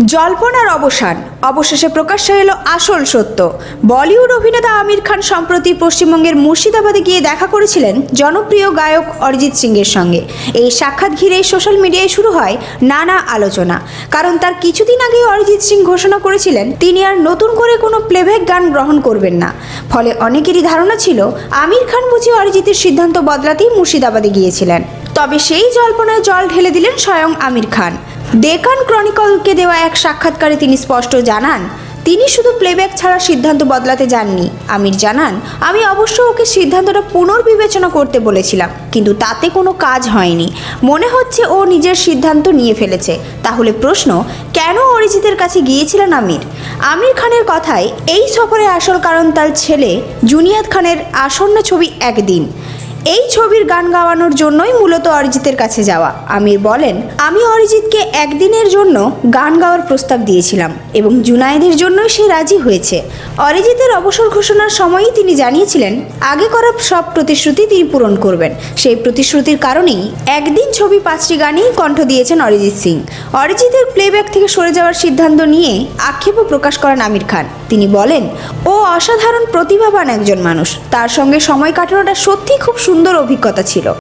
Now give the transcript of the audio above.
জল্পনার অবসান, অবশেষে প্রকাশ্যে এলো আসল সত্য। বলিউড অভিনেতা আমির খান সম্প্রতি পশ্চিমবঙ্গের মুর্শিদাবাদে গিয়ে দেখা করেছিলেন জনপ্রিয় গায়ক অরিজিৎ সিংয়ের সঙ্গে। এই সাক্ষাৎ ঘিরে সোশ্যাল মিডিয়ায় শুরু হয় নানা আলোচনা, কারণ তার কিছুদিন আগে অরিজিৎ সিং ঘোষণা করেছিলেন তিনি আর নতুন করে কোনো প্লেব্যাক গান গ্রহণ করবেন না। ফলে অনেকেরই ধারণা ছিল আমির খান বুঝি অরিজিতের সিদ্ধান্ত বদলাতেই মুর্শিদাবাদে গিয়েছিলেন। তবে সেই জল্পনায় জল ঢেলে দিলেন স্বয়ং আমির খান। ডেকান ক্রনিকলকে দেওয়া এক সাক্ষাৎকারে তিনি স্পষ্ট জানান, তিনি শুধু প্লেব্যাক ছাড়া সিদ্ধান্ত বদলাতে যাননি। আমির জানান, আমি অবশ্য ওকে সিদ্ধান্তটা পুনর্বিবেচনা করতে বলেছিলাম, কিন্তু তাতে কোনো কাজ হয়নি। মনে হচ্ছে ও নিজের সিদ্ধান্ত নিয়ে ফেলেছে। তাহলে প্রশ্ন, কেন অরিজিতের কাছে গিয়েছিলেন আমির? আমির খানের কথায় এই সফরে আসল কারণ তার ছেলে জুনিয়াদ খানের আসন্ন ছবি একদিন। এই ছবির গান গাওয়ানোর জন্যই মূলত অরিজিতের কাছে যাওয়া। আমির বলেন, আমি অরিজিৎকে একদিনের জন্য গান গাওয়ার প্রস্তাব দিয়েছিলাম এবং জুনায়েদের জন্যই সে রাজি হয়েছে। অরিজিতের অবসর ঘোষণার সময়ই তিনি জানিয়েছিলেন আগে করা সব প্রতিশ্রুতি তিনি পূরণ করবেন। সেই প্রতিশ্রুতির কারণেই একদিন ছবি 5টি গানেই কণ্ঠ দিয়েছেন অরিজিৎ সিং। অরিজিতের প্লেব্যাক থেকে সরে যাওয়ার সিদ্ধান্ত নিয়ে আক্ষেপও প্রকাশ করেন আমির খান। তিনি বলেন, ও অসাধারণ প্রতিভাবান একজন মানুষ, তার সঙ্গে সময় কাটানোটা সত্যিই খুব সুন্দর অভিজ্ঞতা ছিল।